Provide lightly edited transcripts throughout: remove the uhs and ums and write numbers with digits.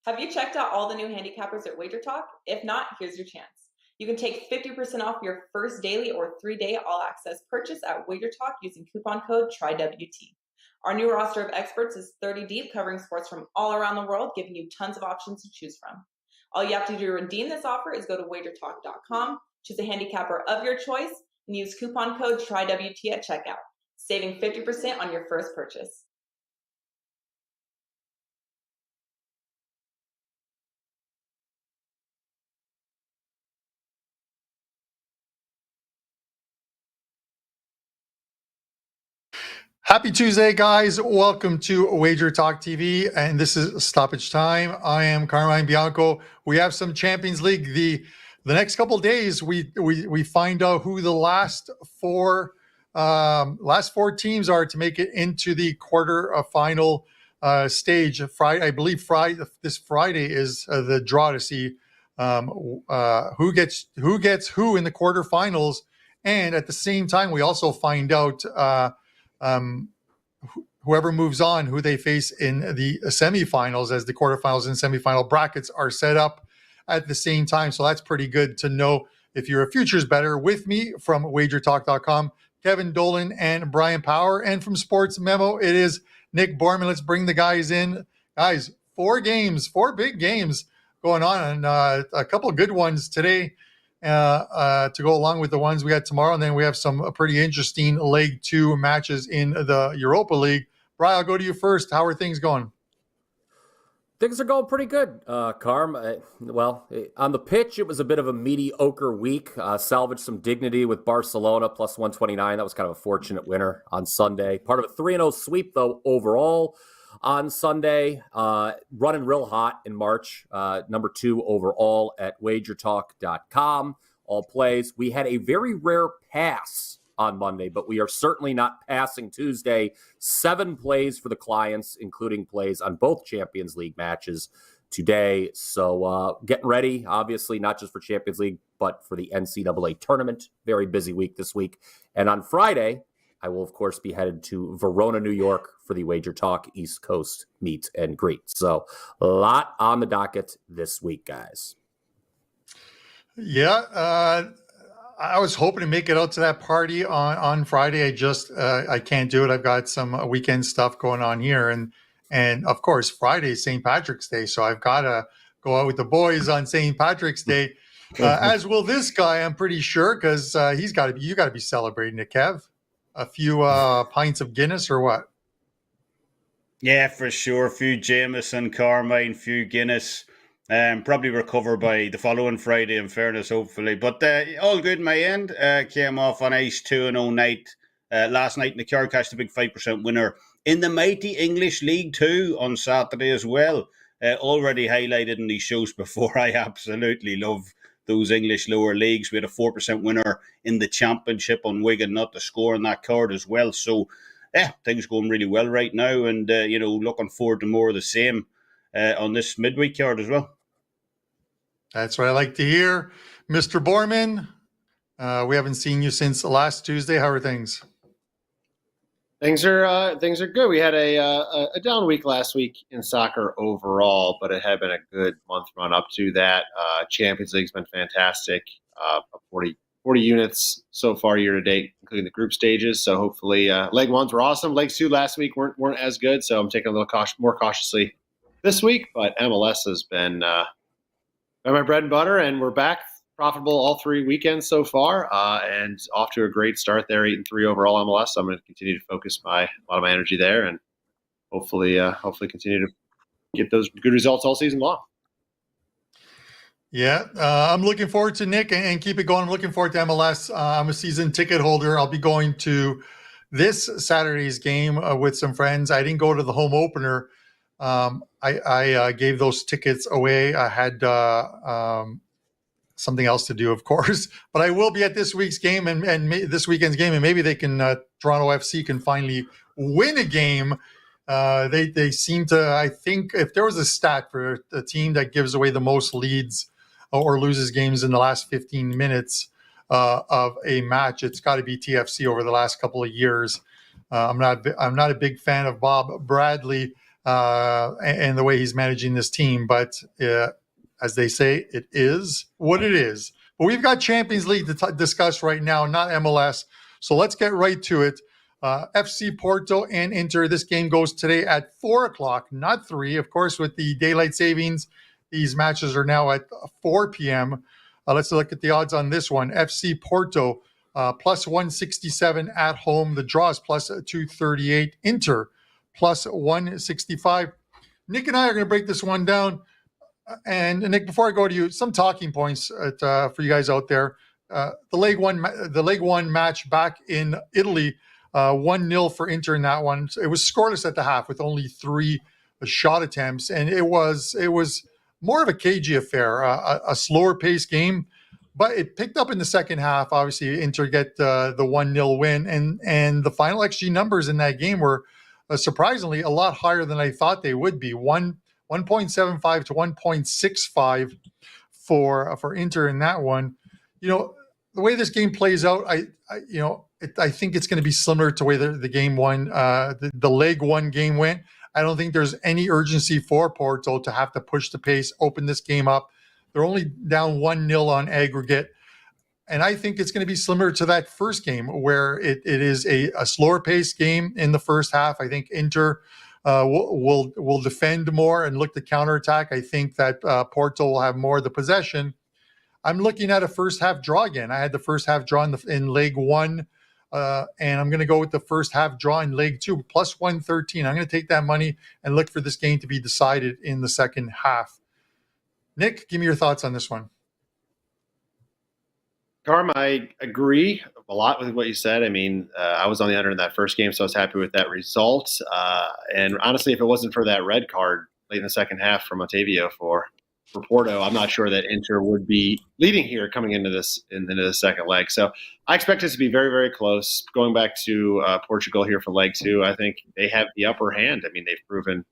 Have you checked out all the new handicappers at WagerTalk? If not, here's your chance. You can take 50% off your first daily or 3-day all-access purchase at WagerTalk using coupon code TRYWT. Our new roster of experts is 30 deep, covering sports from all around the world, giving you tons of options to choose from. All you have to do to redeem this offer is go to WagerTalk.com, choose a handicapper of your choice, and use coupon code TRYWT at checkout, saving 50% on your first purchase. Happy Tuesday, guys. Welcome to WagerTalk TV, and this is Stoppage Time. I am Carmine Bianco. We have some Champions League. The next couple of days, we find out who the last four teams are to make it into the quarter-final stage. Friday, I believe this Friday is the draw to see who gets who in the quarterfinals, and at the same time, we also find out whoever moves on, who they face in the semifinals, as the quarterfinals and semifinal brackets are set up at the same time. So that's pretty good to know if you're a futures bettor. With me from WagerTalk.com, Kevin Dolan and Brian Power, and from Sports Memo, it is Nick Borman. Let's bring the guys in. Guys, four big games going on, and a couple of good ones today. To go along with the ones we got tomorrow. And then we have some pretty interesting Leg 2 matches in the Europa League. Brian, I'll go to you first. How are things going? Things are going pretty good, Carm. On the pitch, it was a bit of a mediocre week. Salvaged some dignity with Barcelona, plus 129. That was kind of a fortunate winner on Sunday. Part of a 3-0 sweep, though, overall on Sunday. Running real hot in March. Number 2 overall at WagerTalk.com. All plays. We had a very rare pass on Monday, but we are certainly not passing Tuesday. 7 plays for the clients, including plays on both Champions League matches today. So getting ready, obviously, not just for Champions League, but for the NCAA tournament. Very busy week this week. And on Friday, I will, of course, be headed to Verona, New York for the WagerTalk East Coast meet and greet. So a lot on the docket this week, guys. Yeah, I was hoping to make it out to that party on Friday. I can't do it. I've got some weekend stuff going on here. And of course, Friday is St. Patrick's Day. So I've got to go out with the boys on St. Patrick's Day, as will this guy, I'm pretty sure, because you got to be celebrating it, Kev. A few pints of Guinness or what? Yeah, for sure. A few Jameson, Carmine, few Guinness. Probably recover by the following Friday, in fairness, hopefully. But all good my end. Came off on ice 2-0 night last night in the Cure Cash, the big 5% winner in the mighty English League 2 on Saturday as well. Already highlighted in these shows before. I absolutely love those English lower leagues. We had a 4% winner in the championship on Wigan, not to score on that card as well. So, yeah, things going really well right now. And, looking forward to more of the same on this midweek card as well. That's what I like to hear. Mr. Borman, we haven't seen you since last Tuesday. How are things? Things are good. We had a down week last week in soccer overall, but it had been a good month run up to that. Champions League's been fantastic. 40 units so far year to date, including the group stages. So hopefully, leg ones were awesome. Legs 2 last week weren't as good, so I'm taking a little more cautiously this week. But MLS has been my bread and butter, and we're back profitable all 3 weekends so far, and off to a great start there, 8-3 overall MLS. So I'm going to continue to focus a lot of my energy there, and hopefully continue to get those good results all season long. Yeah, I'm looking forward to Nick and keep it going. I'm looking forward to MLS. I'm a season ticket holder. I'll be going to this Saturday's game with some friends. I didn't go to the home opener. I gave those tickets away. I had something else to do, of course, but I will be at this week's game and this weekend's game, and maybe they can Toronto FC can finally win a game. They seem to. I think if there was a stat for the team that gives away the most leads or loses games in the last 15 minutes of a match, it's got to be TFC over the last couple of years. I'm not a big fan of Bob Bradley and the way he's managing this team. But as they say, it is what it is. But we've got Champions League to discuss right now, not MLS. So let's get right to it. FC Porto and Inter. This game goes today at 4 o'clock, not 3. Of course, with the daylight savings, these matches are now at 4 p.m. Let's look at the odds on this one. FC Porto plus 167 at home. The draw is plus 238. Inter plus 165. Nick and I are going to break this one down. And Nick, before I go to you, some talking points for you guys out there. The League One match back in Italy, 1-0 for Inter in that one. It was scoreless at the half with only 3 shot attempts, and it was more of a cagey affair, a slower paced game, but it picked up in the second half. Obviously, Inter get the 1-0 win, and the final XG numbers in that game were surprisingly a lot higher than I thought they would be. 1.75 to 1.65 for Inter in that one. The way this game plays out, I think it's going to be similar to the way the game won, the League One game went. I don't think there's any urgency for Porto to have to push the pace, open this game up. They're only down 1-0 on aggregate. And I think it's going to be similar to that first game where it is a slower paced game in the first half. I think Inter will defend more and look to counterattack. I think that Porto will have more of the possession. I'm looking at a first half draw again. I had the first half draw in League One, and I'm going to go with the first half draw in League Two, plus 113. I'm going to take that money and look for this game to be decided in the second half. Nick, give me your thoughts on this one. Carm, I agree a lot with what you said. I mean, I was on the under in that first game, so I was happy with that result. And honestly, if it wasn't for that red card late in the second half from Otavio for Porto, I'm not sure that Inter would be leading here coming into the second leg. So I expect this to be very, very close. Going back to Portugal here for leg 2, I think they have the upper hand. I mean, they've proven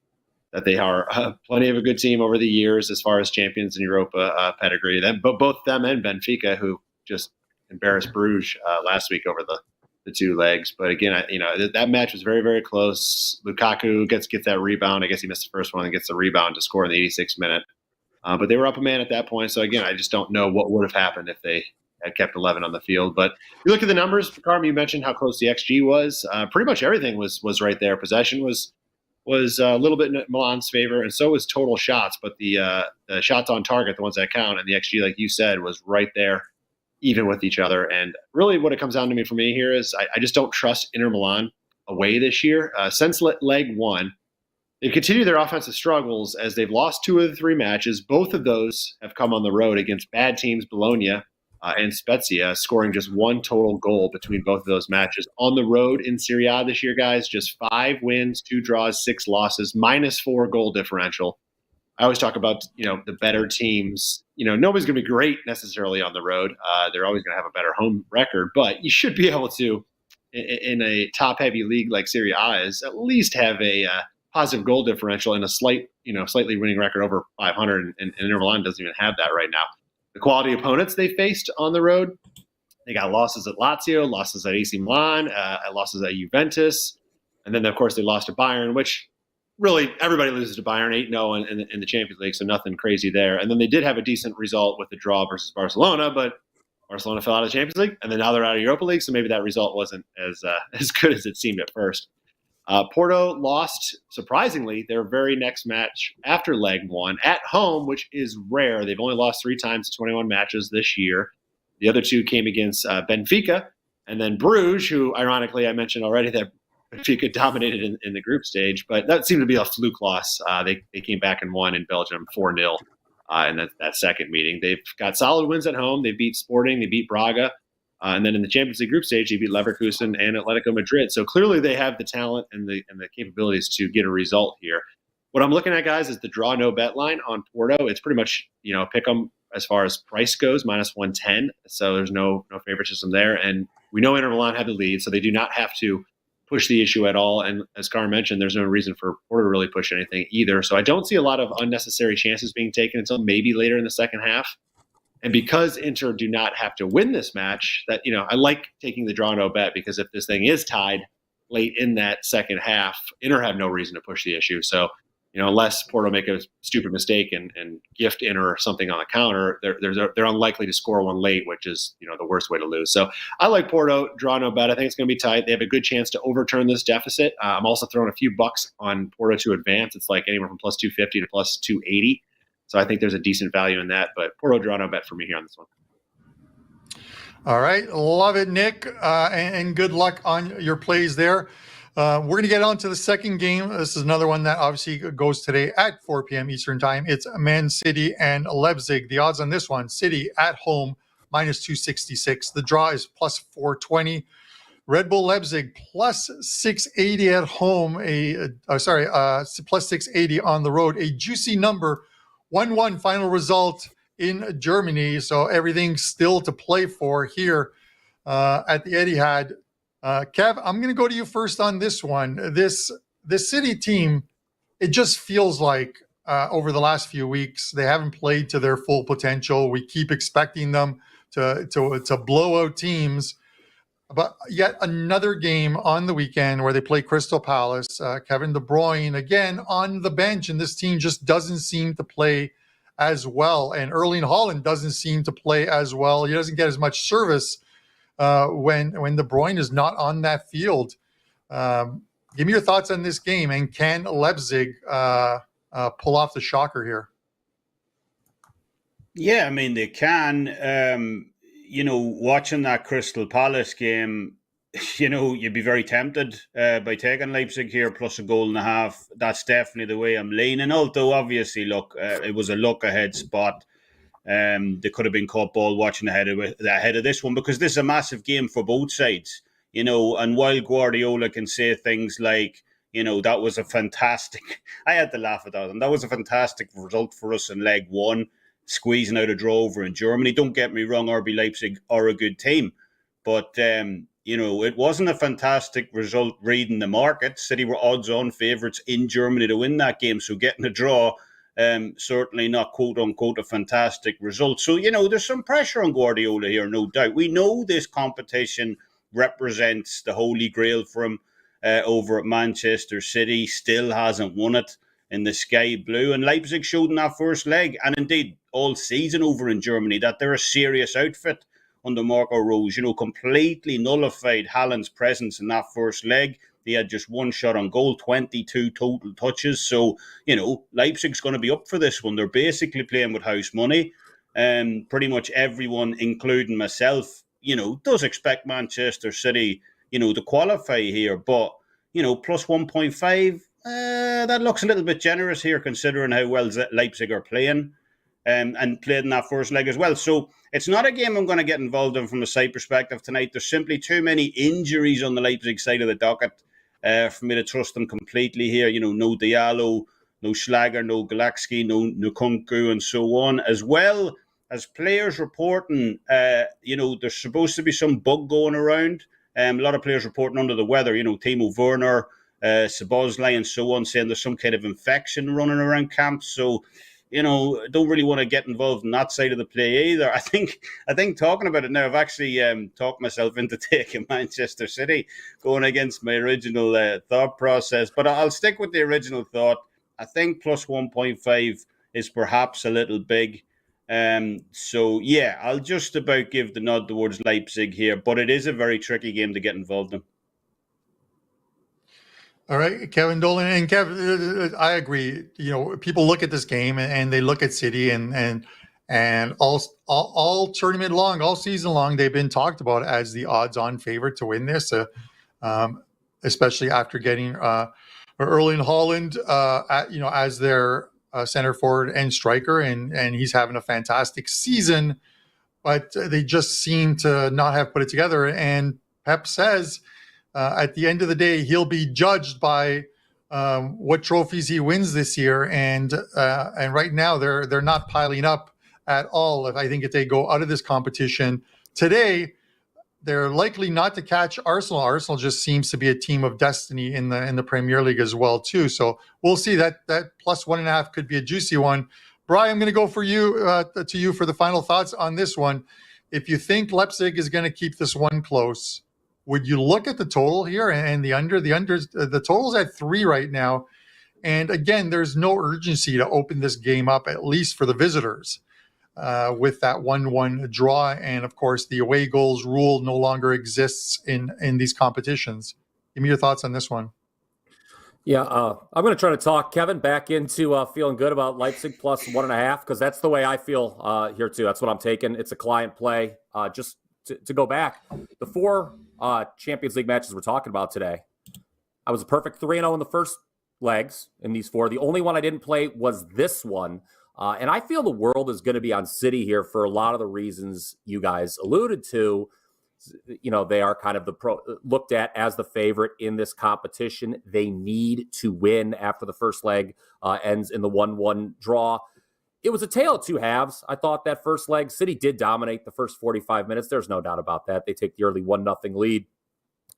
that they are plenty of a good team over the years as far as champions in Europa pedigree. But both them and Benfica, who just embarrassed Bruges last week over the 2 legs. But again, that match was very, very close. Lukaku gets that rebound. I guess he missed the first one and gets the rebound to score in the 86th minute. But they were up a man at that point. So again, I just don't know what would have happened if they had kept 11 on the field. But you look at the numbers, Carm, you mentioned how close the XG was. Pretty much everything was right there. Possession was a little bit in Milan's favor, and so was total shots. But the shots on target, the ones that count, and the XG, like you said, was right there, even with each other. And really what it comes down to for me here is I just don't trust Inter Milan away this year. Since leg 1, they've continued their offensive struggles as they've lost 2 of the 3 matches. Both of those have come on the road against bad teams, Bologna and Spezia, scoring just 1 total goal between both of those matches. On the road in Serie A this year, guys, just 5 wins, 2 draws, 6 losses, -4 goal differential. I always talk about, the better teams. Nobody's going to be great necessarily on the road. They're always going to have a better home record, but you should be able to, in a top-heavy league like Serie A is, at least have a positive goal differential and a slightly winning record over 500, and Inter Milan doesn't even have that right now. The quality opponents they faced on the road, they got losses at Lazio, losses at AC Milan, losses at Juventus, and then, of course, they lost to Bayern, which really everybody loses to Bayern 8-0 in the Champions League, so nothing crazy there. And then they did have a decent result with the draw versus Barcelona, but Barcelona fell out of the Champions League, and then now they're out of Europa League, so maybe that result wasn't as good as it seemed at first. Porto lost, surprisingly, their very next match after leg 1 at home, which is rare. They've only lost 3 times in 21 matches this year. The other 2 came against Benfica and then Bruges, who, ironically, I mentioned already that Benfica dominated in the group stage, but that seemed to be a fluke loss. They came back and won in Belgium 4-0 in that second meeting. They've got solid wins at home. They beat Sporting, they beat Braga. And then in the Champions League group stage, they beat Leverkusen and Atletico Madrid. So clearly they have the talent and the capabilities to get a result here. What I'm looking at, guys, is the draw no bet line on Porto. It's pretty much, pick them as far as price goes, -110. So there's no favoritism there. And we know Inter Milan have the lead, so they do not have to push the issue at all. And as Carr mentioned, there's no reason for Porto to really push anything either. So I don't see a lot of unnecessary chances being taken until maybe later in the second half. And because Inter do not have to win this match, that I like taking the draw no bet, because if this thing is tied, late in that second half, Inter had no reason to push the issue. So, unless Porto make a stupid mistake and gift Inter something on the counter, they're unlikely to score one late, which is, the worst way to lose. So I like Porto, draw no bet. I think it's going to be tight. They have a good chance to overturn this deficit. I'm also throwing a few bucks on Porto to advance. It's like anywhere from plus 250 to plus 280. So I think there's a decent value in that, but Porto, draw no bet for me here on this one. All right. Love it, Nick. And good luck on your plays there. We're going to get on to the second game. This is another one that obviously goes today at 4 p.m. Eastern time. It's Man City and Leipzig. The odds on this one, City at home, minus 266. The draw is plus 420. Red Bull Leipzig plus 680 at home. Plus 680 on the road. A juicy number, 1-1 final result in Germany. So everything's still to play for here at the Etihad. Kev, I'm going to go to you first on this one. This City team, it just feels like over the last few weeks they haven't played to their full potential. We keep expecting them to blow out teams, but yet another game on the weekend where they play Crystal Palace. Kevin De Bruyne again on the bench, and this team just doesn't seem to play as well. And Erling Haaland doesn't seem to play as well. He doesn't get as much service when De Bruyne is not on that field. Give me your thoughts on this game, and can Leipzig pull off the shocker here? Yeah, I mean, they can. Watching that Crystal Palace game, you'd be very tempted by taking Leipzig here plus a goal and a half. That's definitely the way I'm leaning. Although, obviously, look, it was a look-ahead spot. They could have been caught ball watching ahead of this one, because this is a massive game for both sides, and while Guardiola can say things like, that was a fantastic, I had to laugh at that, and that was a fantastic result for us in leg one, squeezing out a draw over in Germany. Don't get me wrong, RB Leipzig are a good team, but it wasn't a fantastic result reading the market. City were odds-on favourites in Germany to win that game, so getting a draw, certainly not quote-unquote a fantastic result. So, there's some pressure on Guardiola here, no doubt. We know this competition represents the holy grail for him over at Manchester City. Still hasn't won it in the sky blue. And Leipzig showed in that first leg, and indeed all season over in Germany, that they're a serious outfit under Marco Rose. Completely nullified Haaland's presence in that first leg. He had just one shot on goal, 22 total touches. So, Leipzig's going to be up for this one. They're basically playing with house money. Pretty much everyone, including myself, does expect Manchester City, to qualify here. But, plus 1.5, that looks a little bit generous here, considering how well Leipzig are playing and played in that first leg as well. So it's not a game I'm going to get involved in from a side perspective tonight. There's simply too many injuries on the Leipzig side of the docket for me to trust them completely here. No Diallo, no Schlager, no Galaxy, no Nkunku, and so on. As well as players reporting, there's supposed to be some bug going around. A lot of players reporting under the weather, Timo Werner, Szoboszlai, and so on, saying there's some kind of infection running around camp. So, don't really want to get involved in that side of the play either. I think talking about it now, I've actually talked myself into taking Manchester City, going against my original thought process. But I'll stick with the original thought. I think plus 1.5 is perhaps a little big. So, yeah, I'll just about give the nod towards Leipzig here. But it is a very tricky game to get involved in. All right, Kevin Dolan. And Kev, I agree. People look at this game and they look at City and all tournament long, all season long, they've been talked about as the odds-on favorite to win this, especially after getting Erling Haaland, as their center forward and striker, and he's having a fantastic season, but they just seem to not have put it together. And Pep says, at the end of the day, he'll be judged by what trophies he wins this year, and right now they're not piling up at all. I think if they go out of this competition today, they're likely not to catch Arsenal. Arsenal just seems to be a team of destiny in the Premier League as well too. So we'll see. That plus 1.5 could be a juicy one. Brian, I'm going to go for you to you for the final thoughts on this one. If you think Leipzig is going to keep this one close, would you look at the total here and the under? The total's at 3 right now. And again, there's no urgency to open this game up, at least for the visitors, with that 1-1 draw. And of course, the away goals rule no longer exists in these competitions. Give me your thoughts on this one. Yeah, I'm going to try to talk Kevin back into feeling good about Leipzig plus 1.5, because that's the way I feel here too. That's what I'm taking. It's a client play. Just to go back, the 4 Champions League matches we're talking about today, I was a perfect 3-0 in the first legs in these 4. The only one I didn't play was this one. And I feel the world is going to be on City here for a lot of the reasons you guys alluded to. You know, they are kind of looked at as the favorite in this competition. They need to win after the first leg ends in the 1-1 draw. It was a tale of two halves. I thought that first leg, City did dominate the first 45 minutes. There's no doubt about that. They take the early 1-0 lead.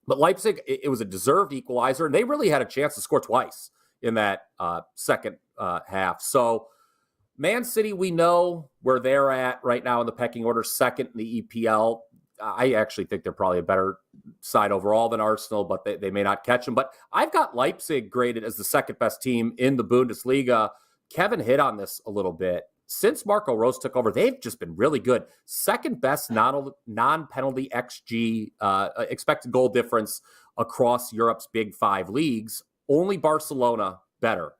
But Leipzig, it was a deserved equalizer, and they really had a chance to score twice in that second half. So Man City, we know where they're at right now in the pecking order, second in the EPL. I actually think they're probably a better side overall than Arsenal, but they may not catch them. But I've got Leipzig graded as the second best team in the Bundesliga. Kevin hit on this a little bit. Since Marco Rose took over, they've just been really good. Second best non-penalty XG, expected goal difference across Europe's big 5 leagues. Only Barcelona better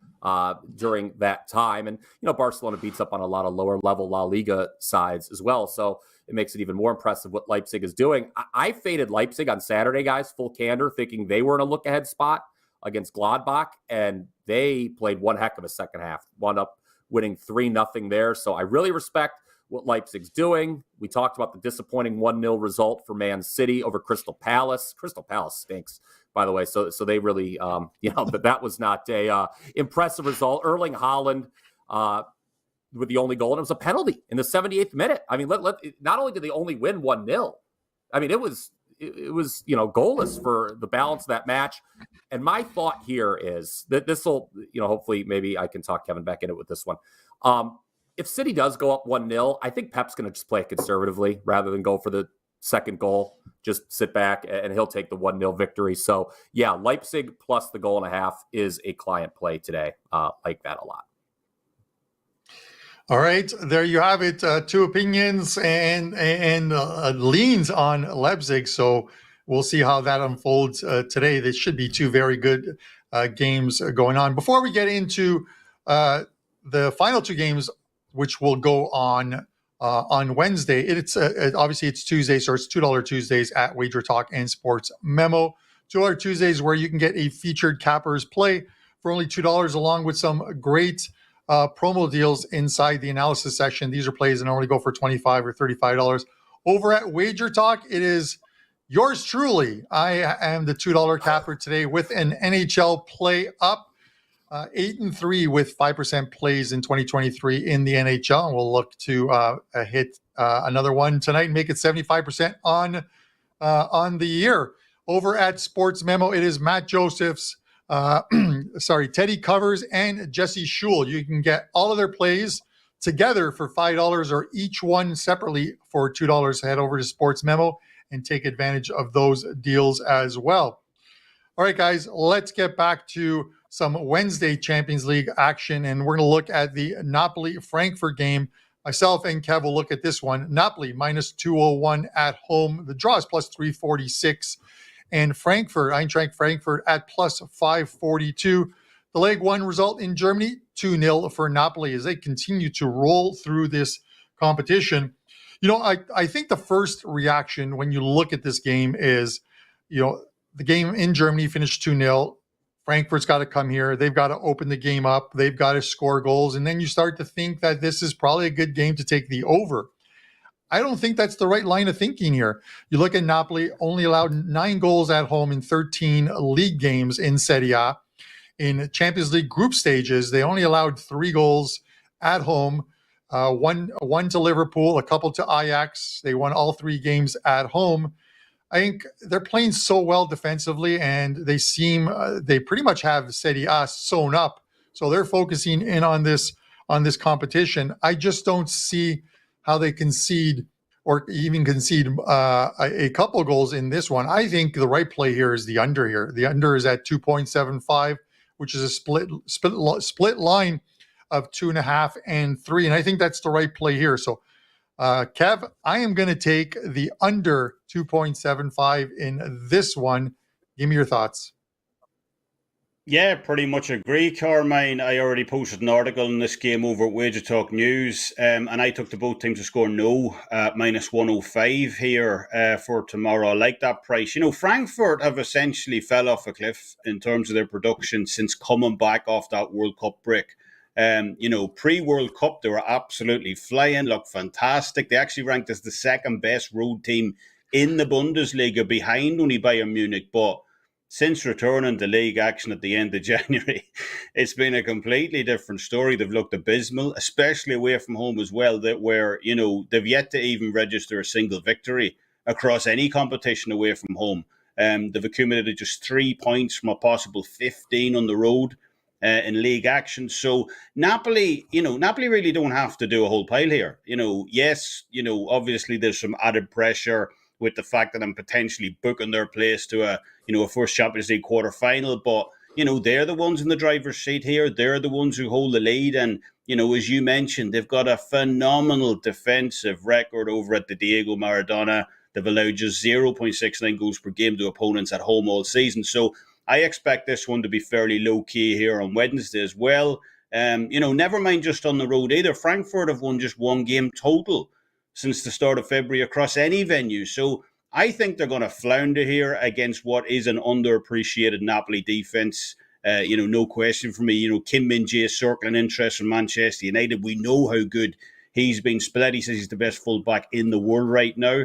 during that time. And, you know, Barcelona beats up on a lot of lower level La Liga sides as well. So it makes it even more impressive what Leipzig is doing. I faded Leipzig on Saturday, guys, full candor, thinking they were in a look-ahead spot against Gladbach, and they played one heck of a second half, wound up winning 3-0 there. So I really respect what Leipzig's doing. We talked about the disappointing 1-0 result for Man City over Crystal Palace. Crystal Palace stinks, by the way. So they really, but that was not a impressive result. Erling Haaland with the only goal, and it was a penalty in the 78th minute. I mean, not only did they only win 1-0, I mean, it was goalless for the balance of that match. And my thought here is that this will, hopefully maybe I can talk Kevin back in it with this one. If City does go up 1-0, I think Pep's going to just play it conservatively rather than go for the second goal. Just sit back and he'll take the 1-0 victory. So yeah, Leipzig plus the 1.5 is a client play today. Like that a lot. All right, there you have it. 2 opinions and leans on Leipzig. So we'll see how that unfolds today. There should be 2 very good games going on. Before we get into the final 2 games, which will go on Wednesday, obviously it's Tuesday, so it's $2 Tuesdays at WagerTalk and Sports Memo. $2 Tuesdays where you can get a featured cappers play for only $2, along with some great promo deals inside the analysis section. These are plays that normally go for $25 or $35. Over at WagerTalk, it is yours truly. I am the $2 capper today with an NHL play up, 8-3 with 5% plays in 2023 in the NHL. And we'll look to hit another one tonight and make it 75% on the year. Over at Sports Memo, it is Matt Joseph's Teddy Covers and Jesse Schul. You can get all of their plays together for $5 or each one separately for $2. Head over to Sports Memo and take advantage of those deals as well. All right, guys, let's get back to some Wednesday Champions League action, and we're going to look at the Napoli-Frankfurt game. Myself and Kev will look at this one. Napoli minus 201 at home. The draw is plus 346. And Eintracht Frankfurt at plus 542. The leg 1 result in Germany, 2-0 for Napoli as they continue to roll through this competition. I think the first reaction when you look at this game is, the game in Germany finished 2-0. Frankfurt's got to come here. They've got to open the game up. They've got to score goals. And then you start to think that this is probably a good game to take the over. I don't think that's the right line of thinking here. You look at Napoli, only allowed 9 goals at home in 13 league games in Serie A. In Champions League group stages, they only allowed 3 goals at home, one to Liverpool, a couple to Ajax. They won all 3 games at home. I think they're playing so well defensively, and they pretty much have Serie A sewn up. So they're focusing in on this competition. I just don't see how they concede or even concede a couple goals in this one. I think the right play here is the under here. The under is at 2.75, which is a split line of 2.5 and 3. And I think that's the right play here. So, Kev, I am going to take the under 2.75 in this one. Give me your thoughts. Yeah, pretty much agree, Carmine. I already posted an article on this game over at WagerTalk News, and I took the both teams to score no at minus 105 here for tomorrow. I like that price. Frankfurt have essentially fell off a cliff in terms of their production since coming back off that World Cup break. Pre-World Cup, they were absolutely flying, looked fantastic. They actually ranked as the second best road team in the Bundesliga, behind only Bayern Munich, but since returning to league action at the end of January, it's been a completely different story. They've looked abysmal, especially away from home as well, where they've yet to even register a single victory across any competition away from home. They've accumulated just 3 points from a possible 15 on the road in league action. So Napoli really don't have to do a whole pile here. Yes, obviously there's some added pressure with the fact that I'm potentially booking their place to a first Champions League quarter-final. But, they're the ones in the driver's seat here. They're the ones who hold the lead. And, as you mentioned, they've got a phenomenal defensive record over at the Diego Maradona. They've allowed just 0.69 goals per game to opponents at home all season. So I expect this one to be fairly low-key here on Wednesday as well. Never mind just on the road either. Frankfurt have won just one game total since the start of February across any venue. So I think they're going to flounder here against what is an underappreciated Napoli defence. No question for me. Kim Min-jae circling interest from Manchester United. We know how good he's been. Spalletti says he's the best fullback in the world right now.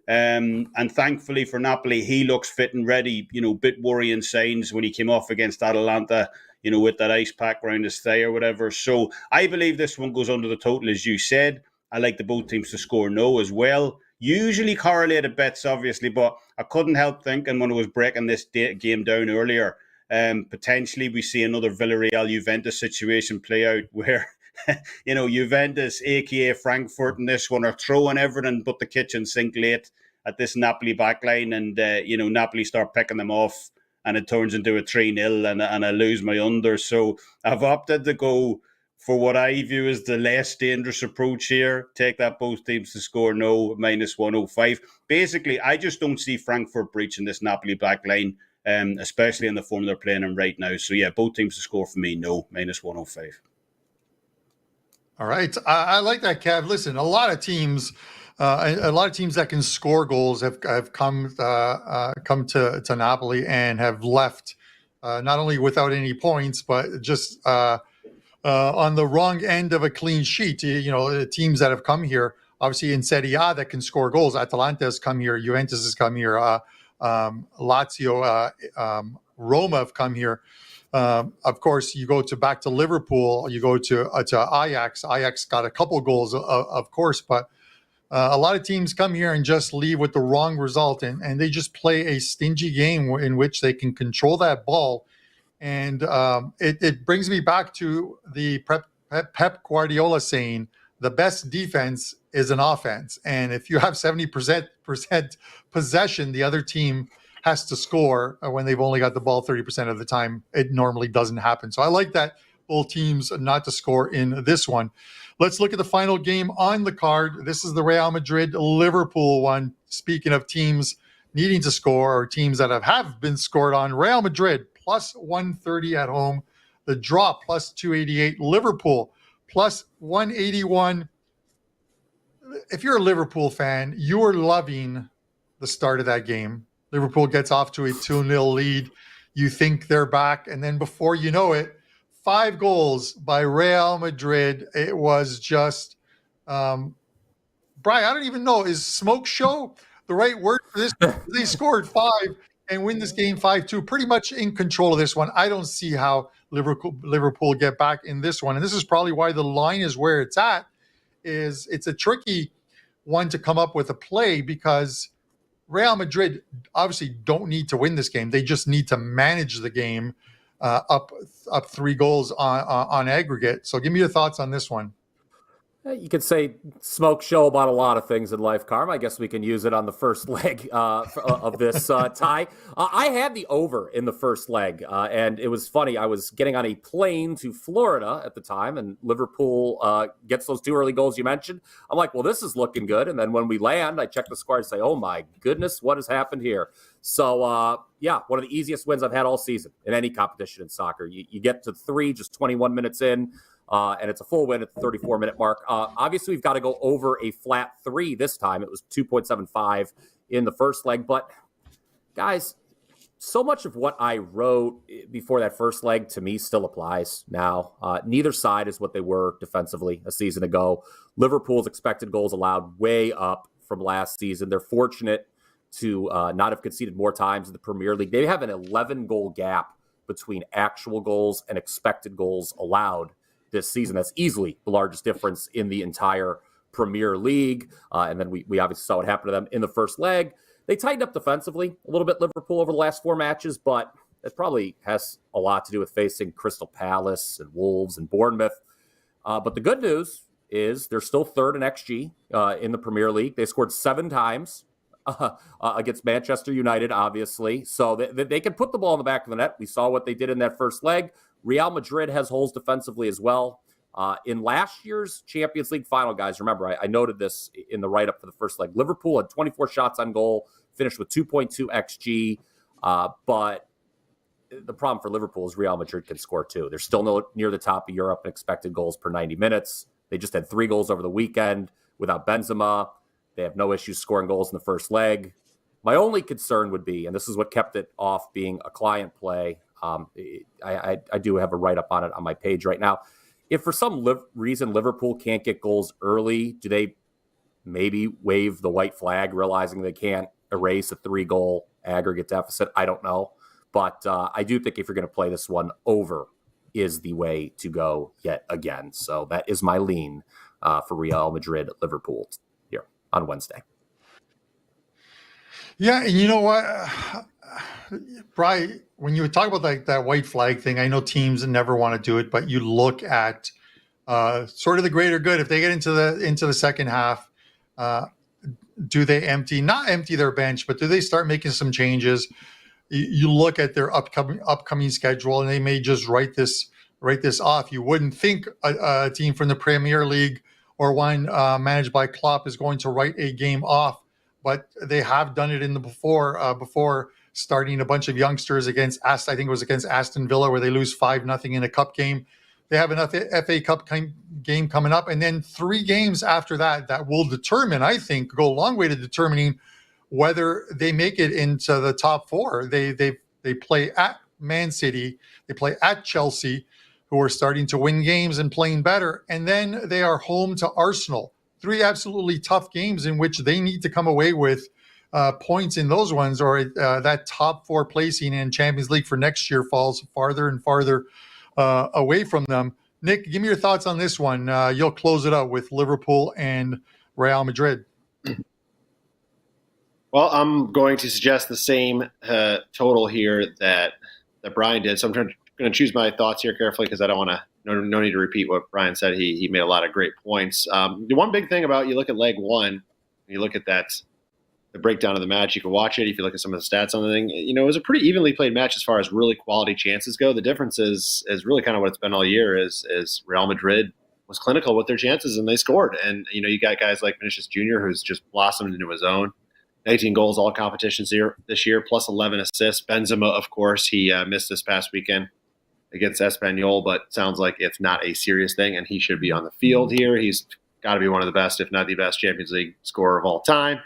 And thankfully for Napoli, he looks fit and ready. Bit worrying signs when he came off against Atalanta, with that ice pack around his thigh or whatever. So I believe this one goes under the total, as you said. I like the both teams to score no as well. Usually correlated bets, obviously, but I couldn't help thinking when I was breaking this game down earlier, potentially we see another Villarreal-Juventus situation play out where, Juventus, a.k.a. Frankfurt, in this one are throwing everything but the kitchen sink late at this Napoli backline, and, Napoli start picking them off, and it turns into a 3-0, and I lose my under. So I've opted to go for what I view as the less dangerous approach here. Take that both teams to score no, minus 105. Basically, I just don't see Frankfurt breaching this Napoli back line, especially in the form they're playing in right now. So yeah, both teams to score for me no, minus 105. All right. I like that, Kev. Listen, a lot of teams that can score goals have come to Napoli and have left not only without any points, but just on the wrong end of a clean sheet. Teams that have come here, obviously in Serie A, that can score goals. Atalanta has come here. Juventus has come here. Lazio, Roma have come here. Of course, you go back to Liverpool. You go to Ajax. Ajax got a couple goals, of course, but a lot of teams come here and just leave with the wrong result, and they just play a stingy game in which they can control that ball. And it brings me back to the Pep Guardiola saying, the best defense is an offense. And if you have 70% possession, the other team has to score when they've only got the ball 30% of the time. It normally doesn't happen. So I like that both teams not to score in this one. Let's look at the final game on the card. This is the Real Madrid-Liverpool one. Speaking of teams needing to score, or teams that have been scored on, Real Madrid plus 130 at home. The draw plus 288. Liverpool plus 181. If you're a Liverpool fan, you are loving the start of that game. Liverpool gets off to a 2-0 lead. You think they're back, and then before you know it, 5 goals by Real Madrid. It was just, Brian, I don't even know, is smoke show the right word for this? They scored 5 and win this game 5-2, pretty much in control of this one. I don't see how Liverpool get back in this one. And this is probably why the line is where it's at. It's a tricky one to come up with a play, because Real Madrid obviously don't need to win this game. They just need to manage the game up 3 goals on aggregate. So give me your thoughts on this one. You could say smoke show about a lot of things in life, Carm. I guess we can use it on the first leg of this tie. I had the over in the first leg, and it was funny. I was getting on a plane to Florida at the time, and Liverpool gets those 2 early goals you mentioned. I'm like, well, this is looking good. And then when we land, I check the score and say, oh, my goodness, what has happened here? So, one of the easiest wins I've had all season in any competition in soccer. You get to 3 just 21 minutes in. And it's a full win at the 34-minute mark. Obviously, we've got to go over a flat 3 this time. It was 2.75 in the first leg. But, guys, so much of what I wrote before that first leg to me still applies now. Neither side is what they were defensively a season ago. Liverpool's expected goals allowed way up from last season. They're fortunate to not have conceded more times in the Premier League. They have an 11-goal gap between actual goals and expected goals allowed this season. That's easily the largest difference in the entire Premier League. And then we obviously saw what happened to them in the first leg. They tightened up defensively a little bit, Liverpool, over the last 4 matches, but it probably has a lot to do with facing Crystal Palace and Wolves and Bournemouth. But the good news is they're still third in XG in the Premier League. They scored 7 times against Manchester United, obviously. So they can put the ball in the back of the net. We saw what they did in that first leg. Real Madrid has holes defensively as well. In last year's Champions League final, guys, remember, I noted this in the write-up for the first leg. Liverpool had 24 shots on goal, finished with 2.2 XG. But the problem for Liverpool is Real Madrid can score too. They're still near the top of Europe in expected goals per 90 minutes. They just had 3 goals over the weekend without Benzema. They have no issues scoring goals in the first leg. My only concern would be, and this is what kept it off being a client play, I do have a write-up on it on my page right now. If for some reason Liverpool can't get goals early, do they maybe wave the white flag, realizing they can't erase a 3-goal aggregate deficit? I don't know. But I do think if you're going to play this one, over is the way to go yet again. So that is my lean for Real Madrid Liverpool here on Wednesday. Yeah, and you know what, Brian, when you talk about that white flag thing, I know teams never want to do it, but you look at sort of the greater good. If they get into the second half, do they not empty their bench, but do they start making some changes? You look at their upcoming schedule, and they may just write this off. You wouldn't think a team from the Premier League or one managed by Klopp is going to write a game off, but they have done it before starting a bunch of youngsters against I think it was against Aston Villa, where they lose 5-0 in a cup game. They have an FA Cup game coming up, and then 3 games after that will determine, I think, go a long way to determining whether they make it into the top 4. They play at Man City, they play at Chelsea, who are starting to win games and playing better, and then they are home to Arsenal. 3 absolutely tough games in which they need to come away with points in those ones, or that top 4 placing in Champions League for next year falls farther and farther away from them. Nick, give me your thoughts on this one. You'll close it out with Liverpool and Real Madrid. Well, I'm going to suggest the same total here that Brian did. So I'm going to choose my thoughts here carefully, because I don't want to. No need to repeat what Brian said. He made a lot of great points. The one big thing about, you look at leg 1, you look at the breakdown of the match. You can watch it. If you look at some of the stats on the thing, it was a pretty evenly played match as far as really quality chances go. The difference is really kind of what it's been all year. Is Real Madrid was clinical with their chances, and they scored. And you got guys like Vinicius Jr., who's just blossomed into his own. 19 goals all competitions this year, plus 11 assists. Benzema, of course, he missed this past weekend against Espanyol, but sounds like it's not a serious thing, and he should be on the field here. He's got to be one of the best, if not the best, Champions League scorer of all time.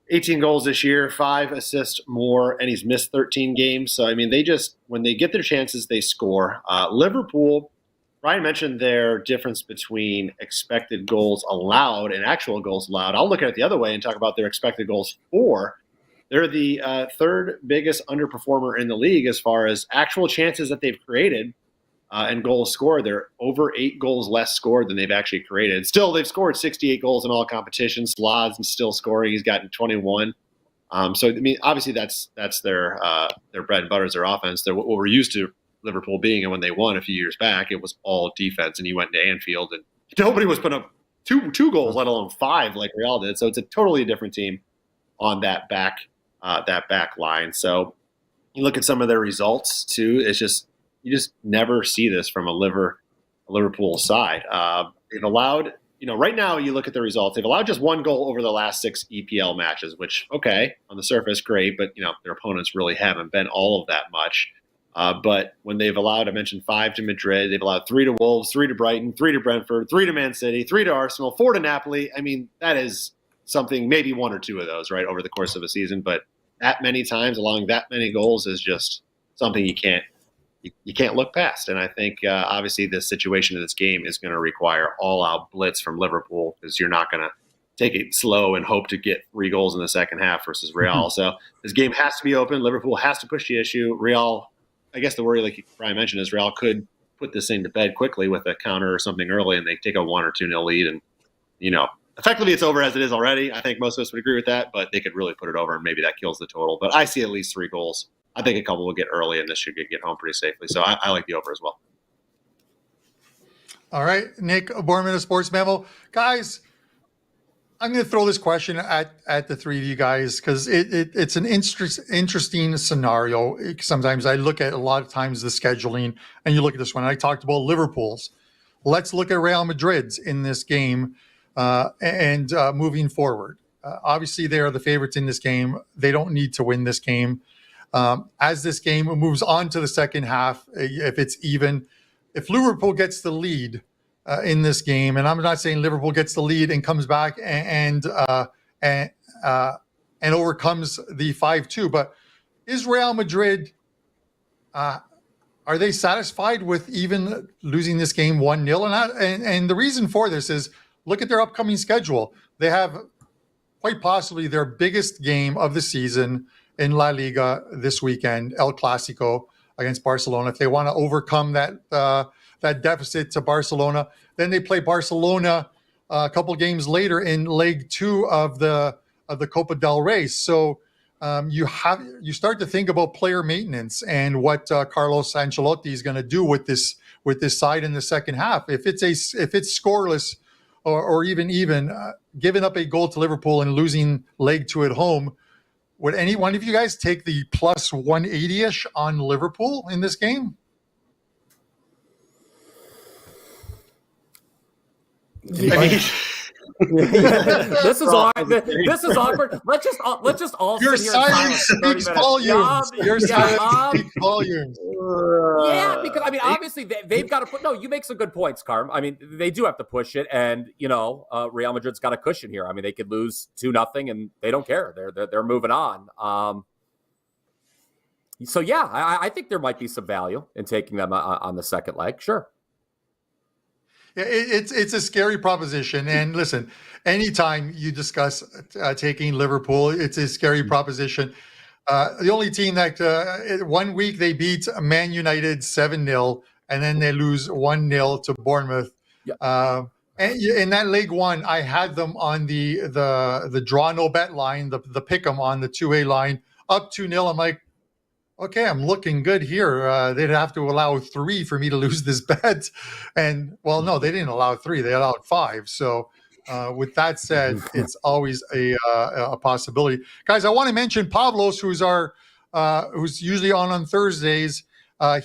18 goals this year, 5 assists more, and he's missed 13 games. So, when they get their chances, they score. Liverpool, Ryan mentioned their difference between expected goals allowed and actual goals allowed. I'll look at it the other way and talk about their expected goals for. They're the 3rd biggest underperformer in the league as far as actual chances that they've created and goals scored. They're over 8 goals less scored than they've actually created. Still, they've scored 68 goals in all competitions. Slad's still scoring. He's gotten 21. Obviously that's their bread and butter is their offense. They're what we're used to Liverpool being, and when they won a few years back, it was all defense, and you went to Anfield and nobody was putting up two goals, let alone 5 like Real did. So it's a totally different team on that back line. So you look at some of their results too. It's just you just never see this from a Liverpool side. They've allowed, right now you look at the results. They've allowed just 1 goal over the last 6 EPL matches, which, okay, on the surface, great, but their opponents really haven't been all of that much. But when they've allowed, I mentioned 5 to Madrid, they've allowed 3 to Wolves, 3 to Brighton, 3 to Brentford, 3 to Man City, 3 to Arsenal, 4 to Napoli. I mean, that is something, maybe 1 or 2 of those, right, over the course of a season. But that many times, allowing that many goals is just something you can't look past. And I think, obviously, the situation of this game is going to require all-out blitz from Liverpool because you're not going to take it slow and hope to get 3 goals in the second half versus Real. So this game has to be open. Liverpool has to push the issue. Real, I guess the worry, like Brian mentioned, is Real could put this thing to bed quickly with a counter or something early, and they take a 1 or 2-0 lead. And, effectively it's over as it is already. I think most of us would agree with that, but they could really put it over, and maybe that kills the total. But I see at least 3 goals. I think a couple will get early, and this should get home pretty safely. So I like the over as well. All right, Nick Borman of Sports Memo. Guys, I'm going to throw this question at the 3 of you guys because it's an interesting scenario. Sometimes I look at a lot of times the scheduling, and you look at this one. I talked about Liverpool's. Let's look at Real Madrid's in this game and moving forward. Obviously, they are the favorites in this game. They don't need to win this game. As this game moves on to the second half, if it's even, if Liverpool gets the lead in this game, and I'm not saying Liverpool gets the lead and comes back and overcomes the 5-2, but is Real Madrid, are they satisfied with even losing this game 1-0? And the reason for this is look at their upcoming schedule. They have quite possibly their biggest game of the season in La Liga this weekend, El Clasico against Barcelona. If they want to overcome that deficit to Barcelona, then they play Barcelona a couple games later in leg 2 of the Copa del Rey. So you start to think about player maintenance and what Carlos Ancelotti is going to do with this side in the second half. If it's scoreless or even giving up a goal to Liverpool and losing leg 2 at home, would any one of you guys take the plus 180-ish on Liverpool in this game? Yeah. This is awkward. This is awkward. Let's just all your sit here silence speaks volumes. Your silence speaks volumes. Yeah, because I mean, obviously they've got to put. No, you make some good points, Carm. I mean, they do have to push it, and Real Madrid's got a cushion here. I mean, they could lose 2-0, and they don't care. They're moving on. So yeah, I think there might be some value in taking them on the second leg. Sure. It's a scary proposition. And listen, anytime you discuss taking Liverpool, it's a scary proposition. The only team that 1 week they beat Man United 7-0, and then they lose 1-0 to Bournemouth. Yeah. And in that leg 1, I had them on the draw no bet line, the pick 'em on the 2A line, up 2-0. I'm like, okay, I'm looking good here. They'd have to allow 3 for me to lose this bet. And, well, no, they didn't allow 3. They allowed 5. So with that said, it's always a possibility. Guys, I want to mention Pavlos, who's usually on Thursdays.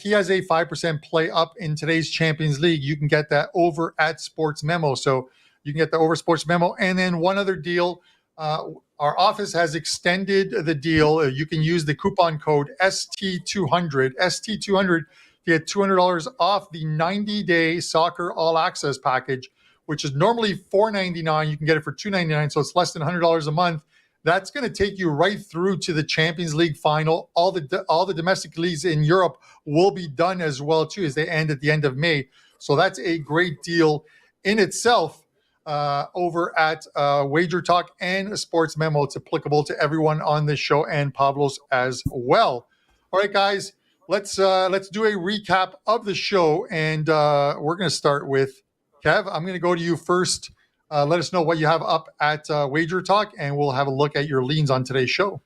He has a 5% play up in today's Champions League. You can get that over at Sports Memo. So you can get the over Sports Memo. And then one other deal, our office has extended the deal. You can use the coupon code ST200. ST200 to get $200 off the 90-day soccer all access package, which is normally $4.99. You can get it for $2.99, so it's less than $100 a month. That's going to take you right through to the Champions League final. All the domestic leagues in Europe will be done as well too, as they end at the end of May. So that's a great deal in itself. Over at WagerTalk and Sports Memo. It's applicable to everyone on this show and Pablo's as well. All right, guys, let's do a recap of the show, and we're going to start with Kev. I'm going to go to you first. Let us know what you have up at WagerTalk, and we'll have a look at your leans on today's show.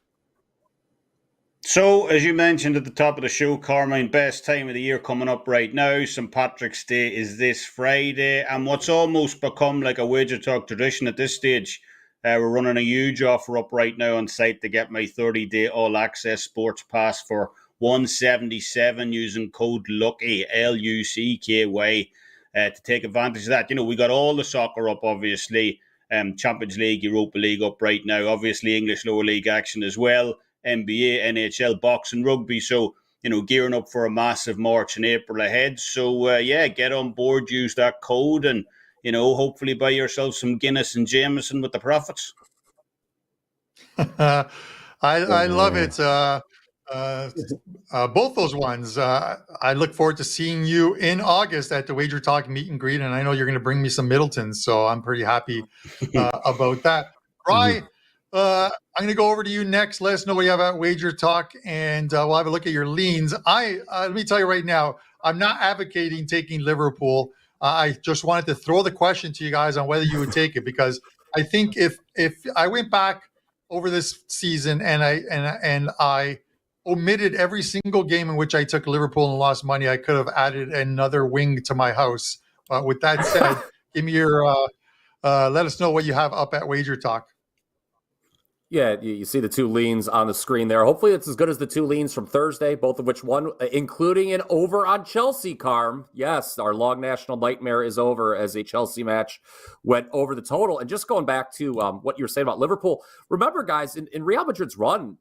So, as you mentioned at the top of the show, Carmine, best time of the year coming up right now. St. Patrick's Day is this Friday, and what's almost become like a Wager Talk tradition at this stage, we're running a huge offer up right now on site to get my 30-day all-access sports pass for $177 using code LUCKY, LUCKY, to take advantage of that. You know, we got all the soccer up, obviously, Champions League, Europa League up right now, obviously English lower league action as well. NBA, NHL, boxing, rugby. So, you know, gearing up for a massive March and April ahead. So, yeah, get on board, use that code, and, you know, hopefully buy yourself some Guinness and Jameson with the profits. I love it. Both those ones. I look forward to seeing you in August at the Wager Talk meet and greet, and I know you're going to bring me some Middletons, so I'm pretty happy about that. Bry, I'm going to go over to you next. Let us know what you have at Wager Talk, and we'll have a look at your leans. Let me tell you right now, I'm not advocating taking Liverpool. I just wanted to throw the question to you guys on whether you would take it, because I think if I went back over this season and I omitted every single game in which I took Liverpool and lost money, I could have added another wing to my house. With that said, give me your let us know what you have up at Wager Talk. Yeah, you see the two leans on the screen there. Hopefully it's as good as the two leans from Thursday, both of which won, including an over on Chelsea, Carm. Yes, our long national nightmare is over as a Chelsea match went over the total. And just going back to what you were saying about Liverpool, remember, guys, in Real Madrid's run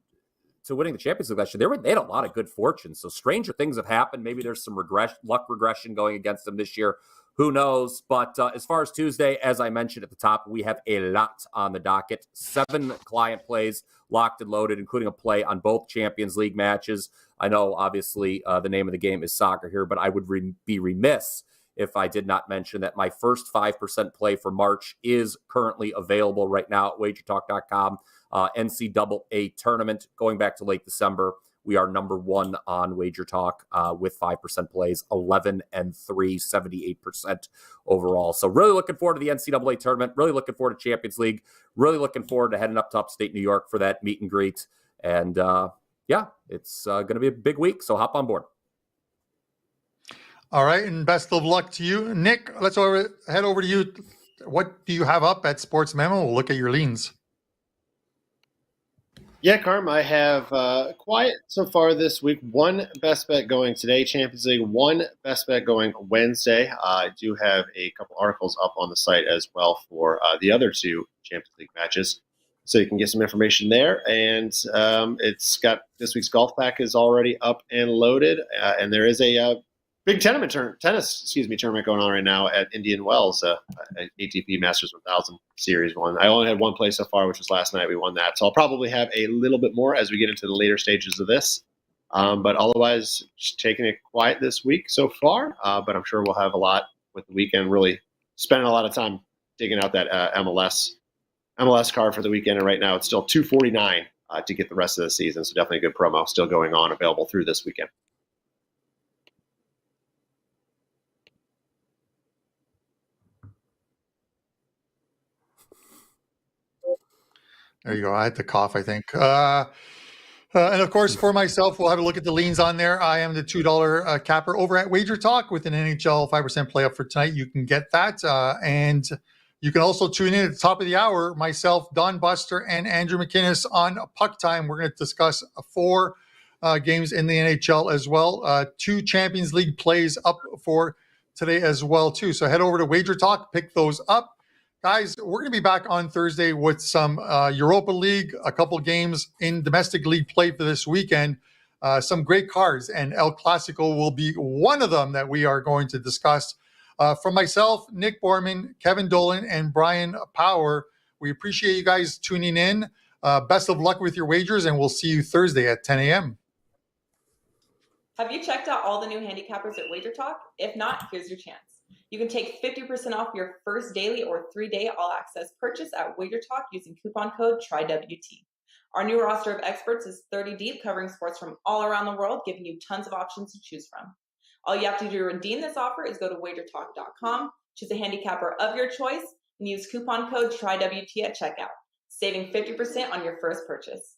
to winning the Champions League last year, they had a lot of good fortune. So stranger things have happened. Maybe there's some luck regression going against them this year. Who knows? But as far as Tuesday, as I mentioned at the top, we have a lot on the docket. 7 client plays locked and loaded, including a play on both Champions League matches. I know, obviously, the name of the game is soccer here, but I would be remiss if I did not mention that my first 5% play for March is currently available right now at WagerTalk.com. NCAA tournament going back to late December. We are number 1 on Wager Talk with 5% plays, 11-3, 78% overall. So really looking forward to the NCAA tournament, really looking forward to Champions League, really looking forward to heading up to upstate New York for that meet and greet. And yeah, it's going to be a big week, so hop on board. All right, and best of luck to you. Nick, let's head over to you. What do you have up at Sports Memo? We'll look at your leans. Yeah, Carm, I have quiet so far this week. 1 best bet going today, Champions League. 1 best bet going Wednesday. I do have a couple articles up on the site as well for the other 2 Champions League matches, so you can get some information there. And it's got this week's golf pack is already up and loaded, and there is a big tennis tournament going on right now at Indian Wells, ATP Masters 1000 Series 1. I only had 1 play so far, which was last night. We won that. So I'll probably have a little bit more as we get into the later stages of this. But otherwise, just taking it quiet this week so far. But I'm sure we'll have a lot with the weekend, really spending a lot of time digging out that MLS card for the weekend. And right now it's still $249 to get the rest of the season. So definitely a good promo still going on, available through this weekend. There you go. I had to cough, I think. And of course, for myself, we'll have a look at the leans on there. I am the $2 capper over at Wager Talk with an NHL 5% play up for tonight. You can get that. And you can also tune in at the top of the hour, myself, Don Buster, and Andrew McInnes on Puck Time. We're going to discuss 4 games in the NHL as well. 2 Champions League plays up for today as well, too. So head over to Wager Talk, pick those up. Guys, we're going to be back on Thursday with some Europa League, a couple games in domestic league play for this weekend, some great cards, and El Clasico will be one of them that we are going to discuss. From myself, Nick Borman, Kevin Dolan, and Brian Power, we appreciate you guys tuning in. Best of luck with your wagers, and we'll see you Thursday at 10 a.m. Have you checked out all the new handicappers at Wager Talk? If not, here's your chance. You can take 50% off your first daily or 3-day all-access purchase at WagerTalk using coupon code TRYWT. Our new roster of experts is 30 deep, covering sports from all around the world, giving you tons of options to choose from. All you have to do to redeem this offer is go to WagerTalk.com, choose a handicapper of your choice, and use coupon code TRYWT at checkout, saving 50% on your first purchase.